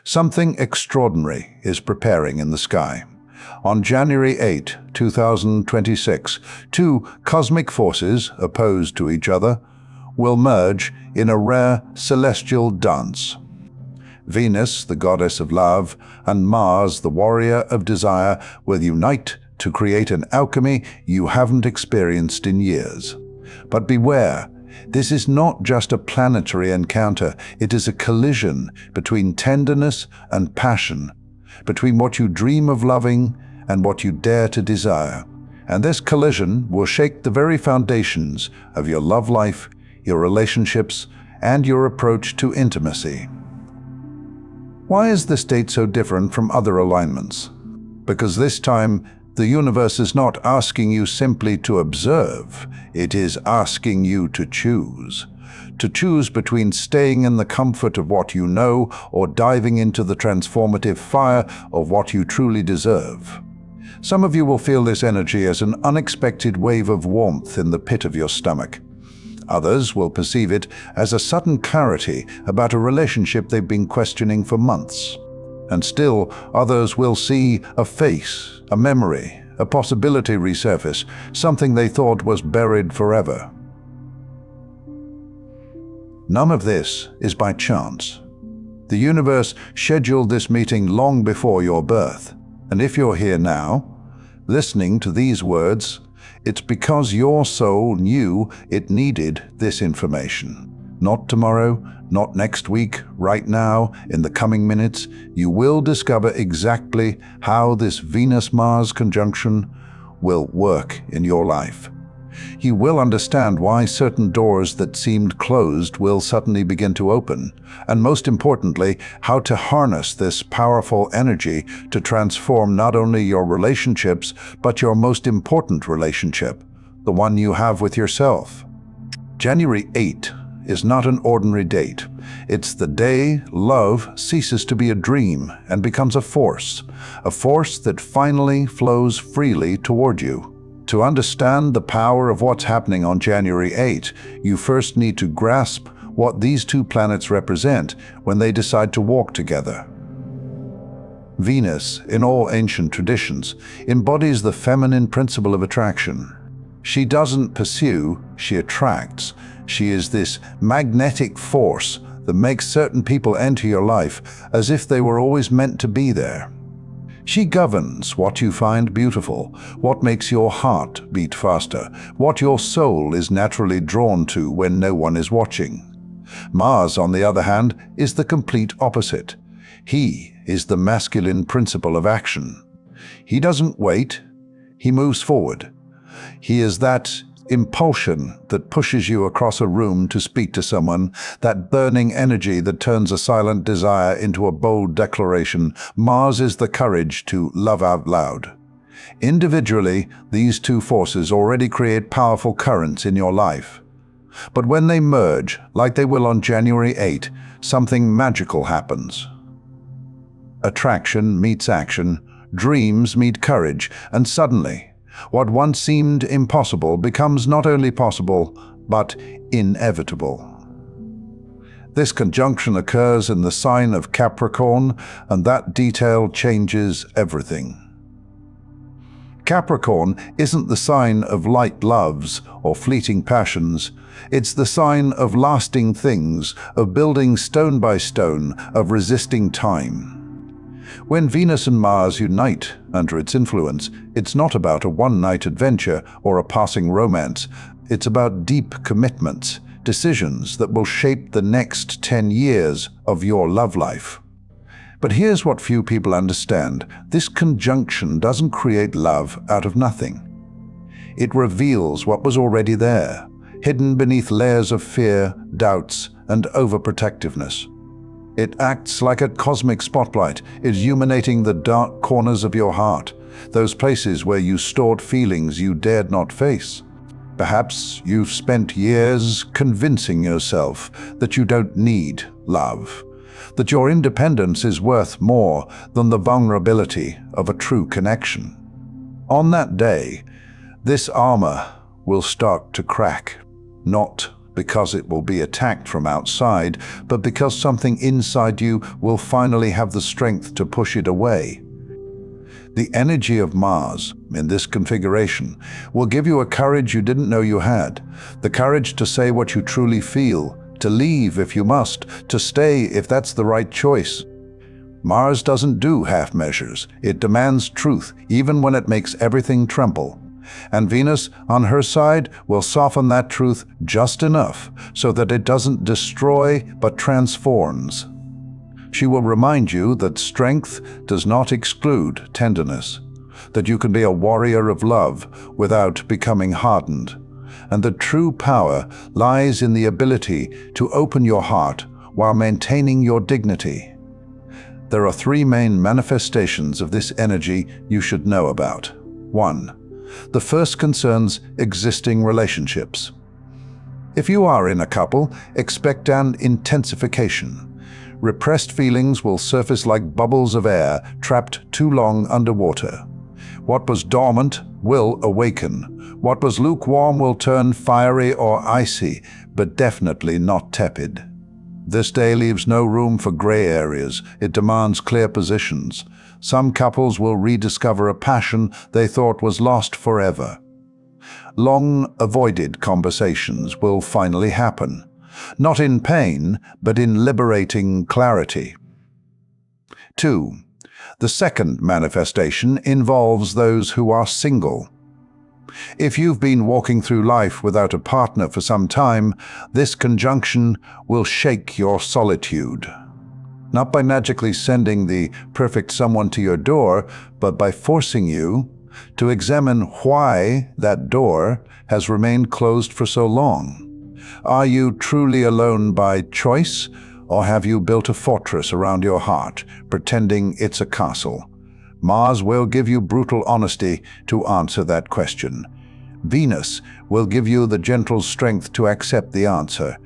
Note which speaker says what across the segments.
Speaker 1: Something extraordinary is preparing in the sky. On January 8, 2026, two cosmic forces opposed to each other will merge in a rare celestial dance. Venus, the goddess of love, and Mars, the warrior of desire, will unite to create an alchemy you haven't experienced in years. But beware, this is not just a planetary encounter, it is a collision between tenderness and passion, between what you dream of loving and what you dare to desire. And this collision will shake the very foundations of your love life, your relationships, and your approach to intimacy. Why is this date so different from other alignments? Because this time, the universe is not asking you simply to observe, it is asking you to choose. To choose between staying in the comfort of what you know or diving into the transformative fire of what you truly deserve. Some of you will feel this energy as an unexpected wave of warmth in the pit of your stomach. Others will perceive it as a sudden clarity about a relationship they've been questioning for months. And still, others will see a face, a memory, a possibility resurface, something they thought was buried forever. None of this is by chance. The universe scheduled this meeting long before your birth. And if you're here now, listening to these words, it's because your soul knew it needed this information. Not tomorrow, not next week, right now, in the coming minutes, you will discover exactly how this Venus-Mars conjunction will work in your life. You will understand why certain doors that seemed closed will suddenly begin to open, and most importantly, how to harness this powerful energy to transform not only your relationships, but your most important relationship, the one you have with yourself. January 8 is not an ordinary date. It's the day love ceases to be a dream and becomes a force that finally flows freely toward you. To understand the power of what's happening on January 8, you first need to grasp what these two planets represent when they decide to walk together. Venus, in all ancient traditions, embodies the feminine principle of attraction. She doesn't pursue, she attracts. She is this magnetic force that makes certain people enter your life as if they were always meant to be there. She governs what you find beautiful, what makes your heart beat faster, what your soul is naturally drawn to when no one is watching. Mars, on the other hand, is the complete opposite. He is the masculine principle of action. He doesn't wait, he moves forward. He is that impulsion that pushes you across a room to speak to someone, that burning energy that turns a silent desire into a bold declaration. Mars is the courage to love out loud. Individually, these two forces already create powerful currents in your life. But when they merge, like they will on January 8, something magical happens. Attraction meets action, dreams meet courage, and suddenly, what once seemed impossible becomes not only possible, but inevitable. This conjunction occurs in the sign of Capricorn, and that detail changes everything. Capricorn isn't the sign of light loves or fleeting passions. It's the sign of lasting things, of building stone by stone, of resisting time. When Venus and Mars unite under its influence, it's not about a one-night adventure or a passing romance. It's about deep commitments, decisions that will shape the next 10 years of your love life. But here's what few people understand. This conjunction doesn't create love out of nothing. It reveals what was already there, hidden beneath layers of fear, doubts, and overprotectiveness. It acts like a cosmic spotlight, illuminating the dark corners of your heart, those places where you stored feelings you dared not face. Perhaps you've spent years convincing yourself that you don't need love, that your independence is worth more than the vulnerability of a true connection. On that day, this armor will start to crack, not because it will be attacked from outside, but because something inside you will finally have the strength to push it away. The energy of Mars, in this configuration, will give you a courage you didn't know you had, the courage to say what you truly feel, to leave if you must, to stay if that's the right choice. Mars doesn't do half measures. It demands truth, even when it makes everything tremble. And Venus, on her side, will soften that truth just enough so that it doesn't destroy but transforms. She will remind you that strength does not exclude tenderness, that you can be a warrior of love without becoming hardened, and that true power lies in the ability to open your heart while maintaining your dignity. There are three main manifestations of this energy you should know about. 1. The first concerns existing relationships. If you are in a couple, expect an intensification. Repressed feelings will surface like bubbles of air trapped too long underwater. What was dormant will awaken. What was lukewarm will turn fiery or icy, but definitely not tepid. This day leaves no room for gray areas. It demands clear positions. Some couples will rediscover a passion they thought was lost forever. Long-avoided conversations will finally happen, not in pain, but in liberating clarity. 2. The second manifestation involves those who are single. If you've been walking through life without a partner for some time, this conjunction will shake your solitude. Not by magically sending the perfect someone to your door, but by forcing you to examine why that door has remained closed for so long. Are you truly alone by choice, or have you built a fortress around your heart, pretending it's a castle? Mars will give you brutal honesty to answer that question. Venus will give you the gentle strength to accept the answer.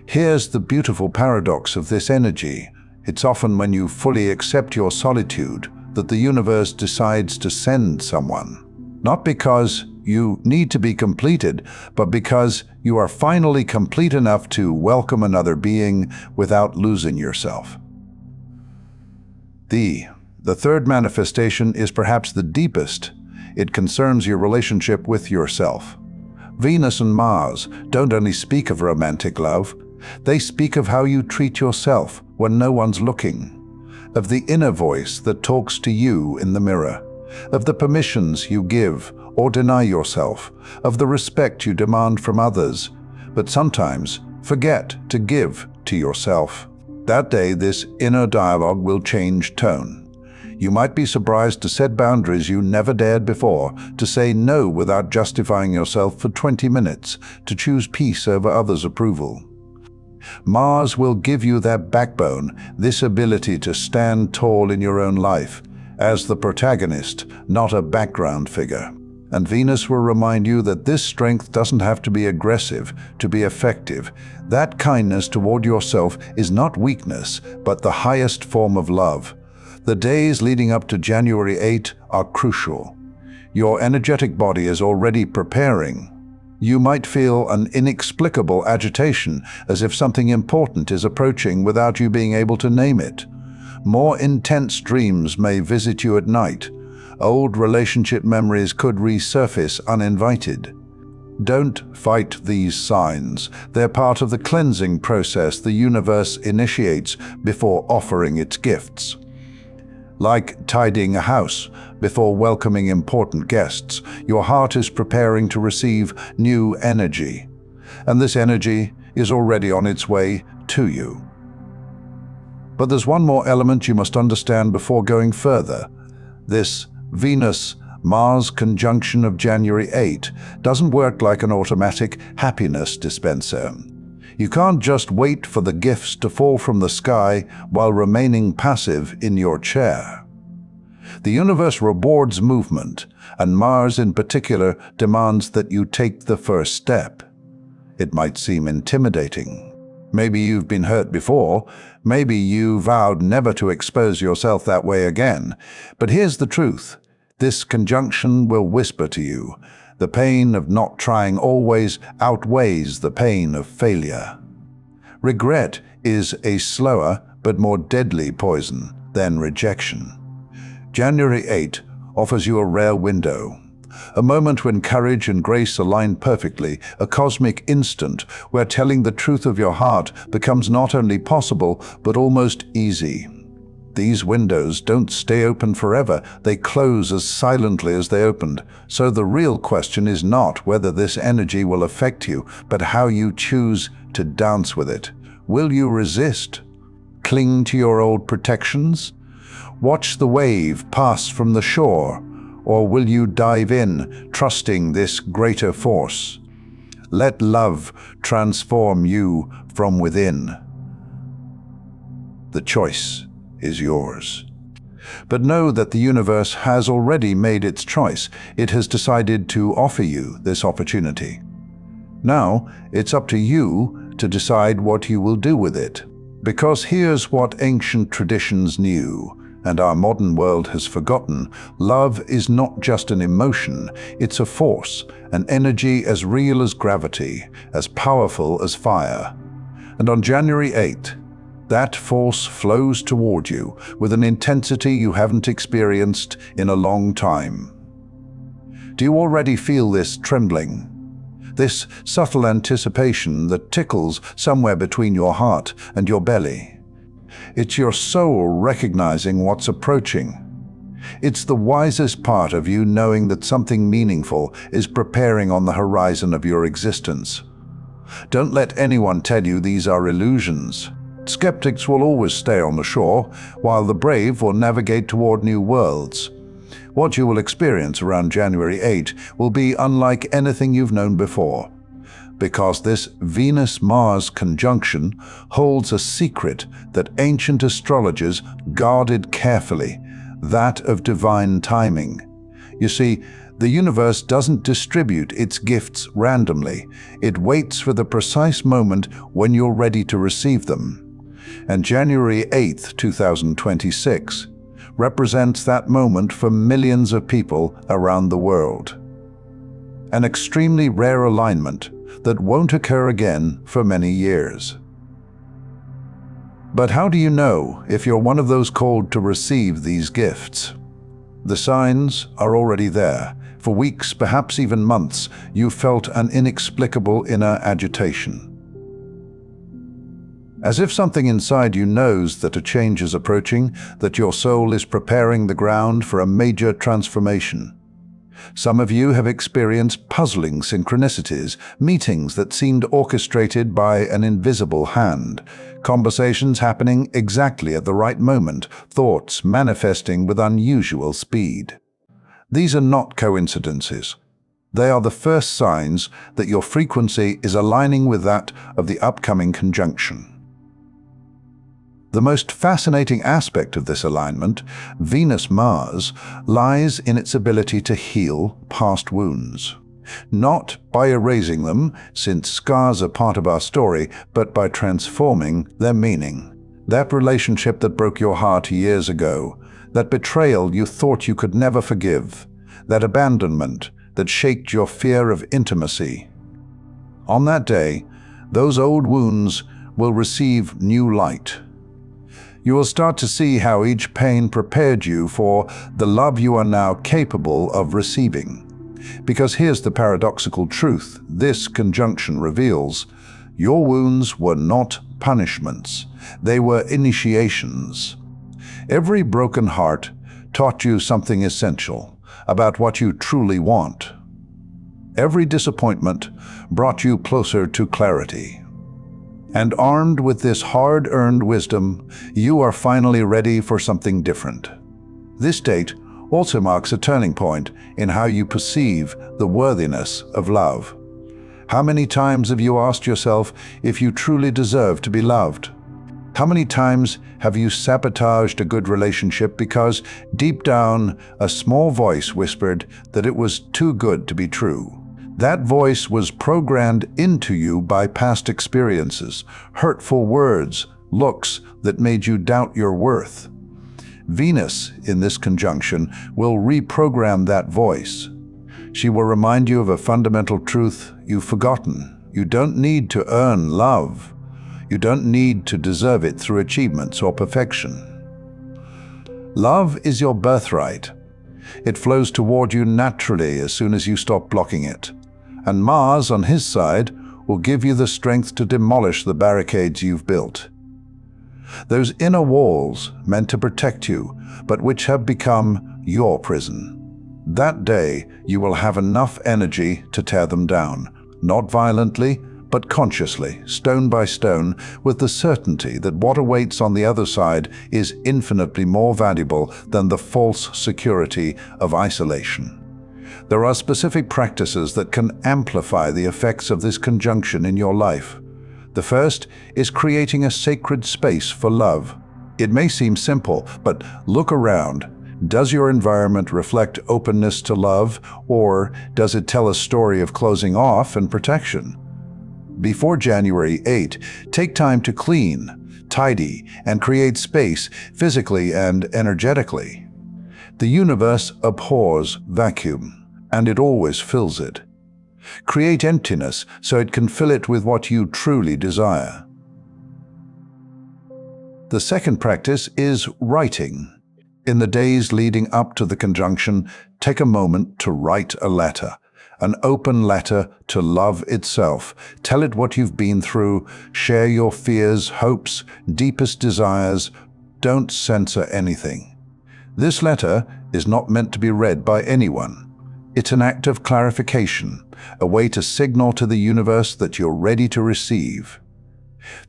Speaker 1: Here's the beautiful paradox of this energy. It's often when you fully accept your solitude that the universe decides to send someone. Not because you need to be completed, but because you are finally complete enough to welcome another being without losing yourself. The third manifestation is perhaps the deepest. It concerns your relationship with yourself. Venus and Mars don't only speak of romantic love, they speak of how you treat yourself when no one's looking, of the inner voice that talks to you in the mirror, of the permissions you give or deny yourself, of the respect you demand from others, but sometimes forget to give to yourself. That day, this inner dialogue will change tone. You might be surprised to set boundaries you never dared before, to say no without justifying yourself for 20 minutes, to choose peace over others' approval. Mars will give you that backbone, this ability to stand tall in your own life, as the protagonist, not a background figure. And Venus will remind you that this strength doesn't have to be aggressive to be effective. That kindness toward yourself is not weakness, but the highest form of love. The days leading up to January 8 are crucial. Your energetic body is already preparing. You might feel an inexplicable agitation, as if something important is approaching without you being able to name it. More intense dreams may visit you at night. Old relationship memories could resurface uninvited. Don't fight these signs. They're part of the cleansing process the universe initiates before offering its gifts. Like tidying a house before welcoming important guests, your heart is preparing to receive new energy. And this energy is already on its way to you. But there's one more element you must understand before going further. This Venus-Mars conjunction of January 8 doesn't work like an automatic happiness dispenser. You can't just wait for the gifts to fall from the sky while remaining passive in your chair. The universe rewards movement, and Mars in particular demands that you take the first step. It might seem intimidating. Maybe you've been hurt before. Maybe you vowed never to expose yourself that way again. But here's the truth. This conjunction will whisper to you, The pain of not trying always outweighs the pain of failure. Regret is a slower but more deadly poison than rejection. January 8 offers you a rare window, a moment when courage and grace align perfectly, a cosmic instant where telling the truth of your heart becomes not only possible but almost easy. These windows don't stay open forever, they close as silently as they opened. So the real question is not whether this energy will affect you, but how you choose to dance with it. Will you resist? Cling to your old protections? Watch the wave pass from the shore? Or will you dive in, trusting this greater force? Let love transform you from within. The choice is yours. But know that the universe has already made its choice. It has decided to offer you this opportunity. Now, it's up to you to decide what you will do with it. Because here's what ancient traditions knew, and our modern world has forgotten: love is not just an emotion, it's a force, an energy as real as gravity, as powerful as fire. And on January 8th, that force flows toward you with an intensity you haven't experienced in a long time. Do you already feel this trembling? This subtle anticipation that tickles somewhere between your heart and your belly? It's your soul recognizing what's approaching. It's the wisest part of you knowing that something meaningful is preparing on the horizon of your existence. Don't let anyone tell you these are illusions. Skeptics will always stay on the shore, while the brave will navigate toward new worlds. What you will experience around January 8 will be unlike anything you've known before, because this Venus-Mars conjunction holds a secret that ancient astrologers guarded carefully, that of divine timing. You see, the universe doesn't distribute its gifts randomly. It waits for the precise moment when you're ready to receive them. And January 8th, 2026, represents that moment for millions of people around the world. An extremely rare alignment that won't occur again for many years. But how do you know if you're one of those called to receive these gifts? The signs are already there. For weeks, perhaps even months, you felt an inexplicable inner agitation. As if something inside you knows that a change is approaching, that your soul is preparing the ground for a major transformation. Some of you have experienced puzzling synchronicities, meetings that seemed orchestrated by an invisible hand, conversations happening exactly at the right moment, thoughts manifesting with unusual speed. These are not coincidences. They are the first signs that your frequency is aligning with that of the upcoming conjunction. The most fascinating aspect of this alignment, Venus-Mars, lies in its ability to heal past wounds. Not by erasing them, since scars are part of our story, but by transforming their meaning. That relationship that broke your heart years ago, that betrayal you thought you could never forgive, that abandonment that shaked your fear of intimacy. On that day, those old wounds will receive new light. You will start to see how each pain prepared you for the love you are now capable of receiving. Because here's the paradoxical truth this conjunction reveals: your wounds were not punishments, they were initiations. Every broken heart taught you something essential about what you truly want. Every disappointment brought you closer to clarity. And armed with this hard-earned wisdom, you are finally ready for something different. This date also marks a turning point in how you perceive the worthiness of love. How many times have you asked yourself if you truly deserve to be loved? How many times have you sabotaged a good relationship because deep down a small voice whispered that it was too good to be true? That voice was programmed into you by past experiences, hurtful words, looks that made you doubt your worth. Venus, in this conjunction, will reprogram that voice. She will remind you of a fundamental truth you've forgotten. You don't need to earn love. You don't need to deserve it through achievements or perfection. Love is your birthright. It flows toward you naturally as soon as you stop blocking it. And Mars, on his side, will give you the strength to demolish the barricades you've built. Those inner walls meant to protect you, but which have become your prison. That day, you will have enough energy to tear them down, not violently, but consciously, stone by stone, with the certainty that what awaits on the other side is infinitely more valuable than the false security of isolation. There are specific practices that can amplify the effects of this conjunction in your life. The first is creating a sacred space for love. It may seem simple, but look around. Does your environment reflect openness to love, or does it tell a story of closing off and protection? Before January 8, take time to clean, tidy, and create space physically and energetically. The universe abhors vacuum, and it always fills it. Create emptiness so it can fill it with what you truly desire. The second practice is writing. In the days leading up to the conjunction, take a moment to write a letter. An open letter to love itself. Tell it what you've been through. Share your fears, hopes, deepest desires. Don't censor anything. This letter is not meant to be read by anyone. It's an act of clarification, a way to signal to the universe that you're ready to receive.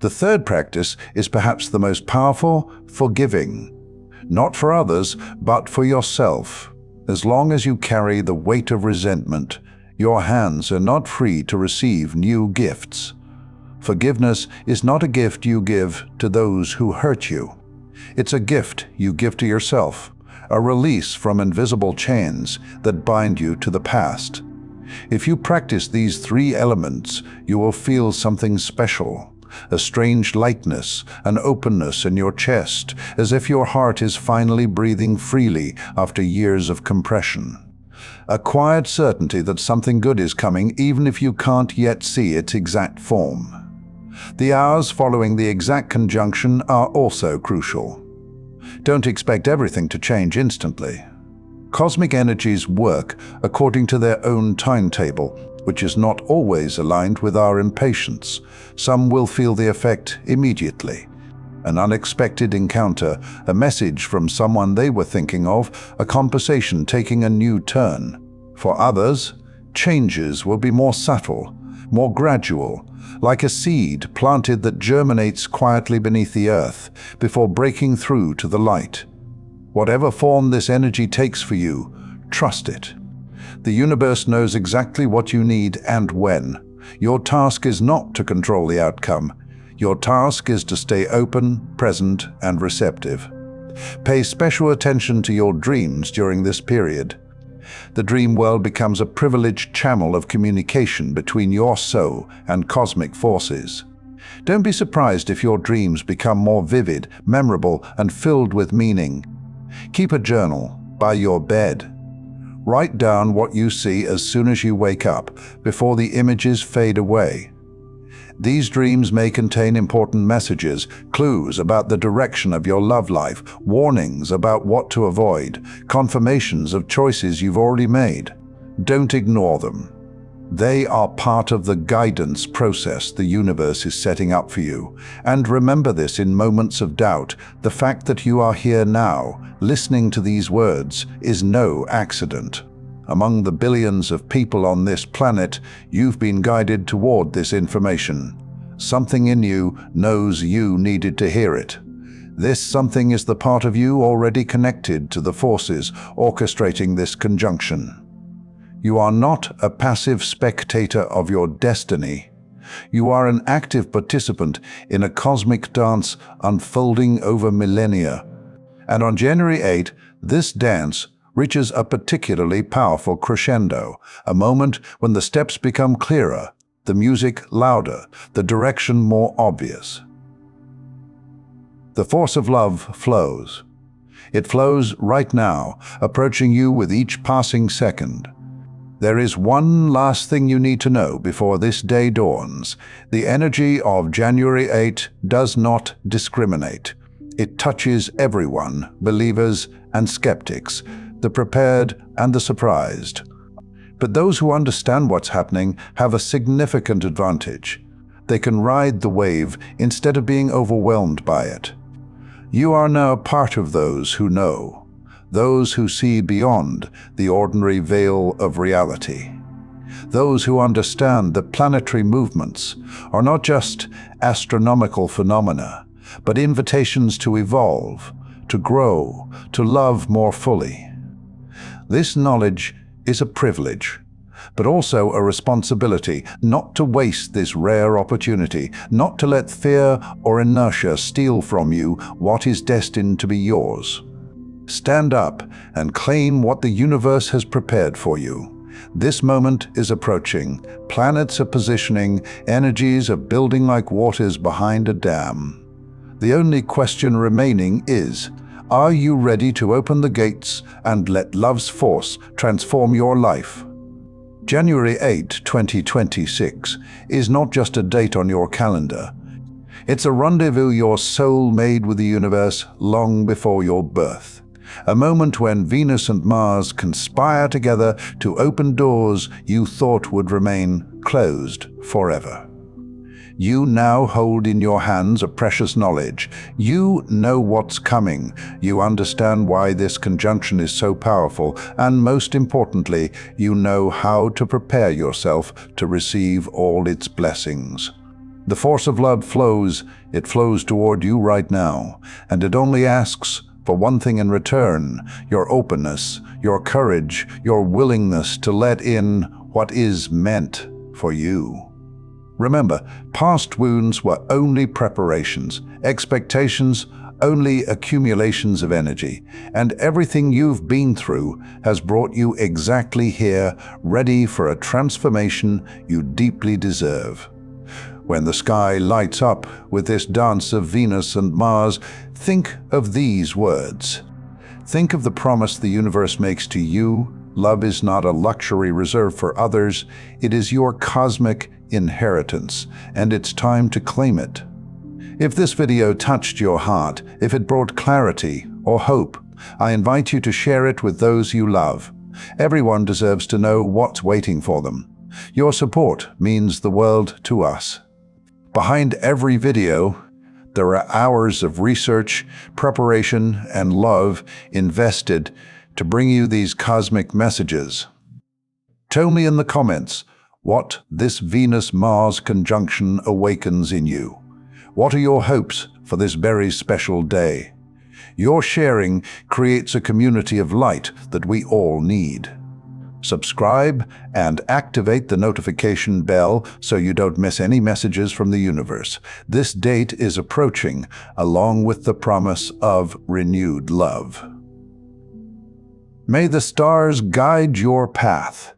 Speaker 1: The third practice is perhaps the most powerful: forgiving. Not for others, but for yourself. As long as you carry the weight of resentment, your hands are not free to receive new gifts. Forgiveness is not a gift you give to those who hurt you. It's a gift you give to yourself, a release from invisible chains that bind you to the past. If you practice these three elements, you will feel something special, a strange lightness, an openness in your chest, as if your heart is finally breathing freely after years of compression. A quiet certainty that something good is coming, even if you can't yet see its exact form. The hours following the exact conjunction are also crucial. Don't expect everything to change instantly. Cosmic energies work according to their own timetable, which is not always aligned with our impatience. Some will feel the effect immediately. An unexpected encounter, a message from someone they were thinking of, a conversation taking a new turn. For others, changes will be more subtle, more gradual, like a seed planted that germinates quietly beneath the earth before breaking through to the light. Whatever form this energy takes for you, trust it. The universe knows exactly what you need and when. Your task is not to control the outcome. Your task is to stay open, present, and receptive. Pay special attention to your dreams during this period. The dream world becomes a privileged channel of communication between your soul and cosmic forces. Don't be surprised if your dreams become more vivid, memorable, and filled with meaning. Keep a journal by your bed. Write down what you see as soon as you wake up, before the images fade away. These dreams may contain important messages, clues about the direction of your love life, warnings about what to avoid, confirmations of choices you've already made. Don't ignore them. They are part of the guidance process the universe is setting up for you. And remember this in moments of doubt: the fact that you are here now, listening to these words, is no accident. Among the billions of people on this planet, you've been guided toward this information. Something in you knows you needed to hear it. This something is the part of you already connected to the forces orchestrating this conjunction. You are not a passive spectator of your destiny. You are an active participant in a cosmic dance unfolding over millennia. And on January 8, this dance reaches a particularly powerful crescendo, a moment when the steps become clearer, the music louder, the direction more obvious. The force of love flows. It flows right now, approaching you with each passing second. There is one last thing you need to know before this day dawns. The energy of January 8 does not discriminate. It touches everyone, believers and skeptics, the prepared and the surprised. But those who understand what's happening have a significant advantage. They can ride the wave instead of being overwhelmed by it. You are now part of those who know, those who see beyond the ordinary veil of reality, those who understand that planetary movements are not just astronomical phenomena, but invitations to evolve, to grow, to love more fully. This knowledge is a privilege, but also a responsibility not to waste this rare opportunity, not to let fear or inertia steal from you what is destined to be yours. Stand up and claim what the universe has prepared for you. This moment is approaching. Planets are positioning, energies are building like waters behind a dam. The only question remaining is, are you ready to open the gates and let love's force transform your life? January 8, 2026 is not just a date on your calendar. It's a rendezvous your soul made with the universe long before your birth. A moment when Venus and Mars conspire together to open doors you thought would remain closed forever. You now hold in your hands a precious knowledge. You know what's coming. You understand why this conjunction is so powerful, and most importantly, you know how to prepare yourself to receive all its blessings. The force of love flows. It flows toward you right now, and it only asks for one thing in return: your openness, your courage, your willingness to let in what is meant for you. Remember, past wounds were only preparations, expectations only accumulations of energy, and everything you've been through has brought you exactly here, ready for a transformation you deeply deserve. When the sky lights up with this dance of Venus and Mars, think of these words. Think of the promise the universe makes to you. Love is not a luxury reserved for others. It is your cosmic inheritance, and it's time to claim it. If this video touched your heart, if it brought clarity or hope, I invite you to share it with those you love. Everyone deserves to know what's waiting for them. Your support means the world to us. Behind every video, there are hours of research, preparation, and love invested to bring you these cosmic messages. Tell me in the comments what this Venus-Mars conjunction awakens in you. What are your hopes for this very special day? Your sharing creates a community of light that we all need. Subscribe and activate the notification bell so you don't miss any messages from the universe. This date is approaching, along with the promise of renewed love. May the stars guide your path.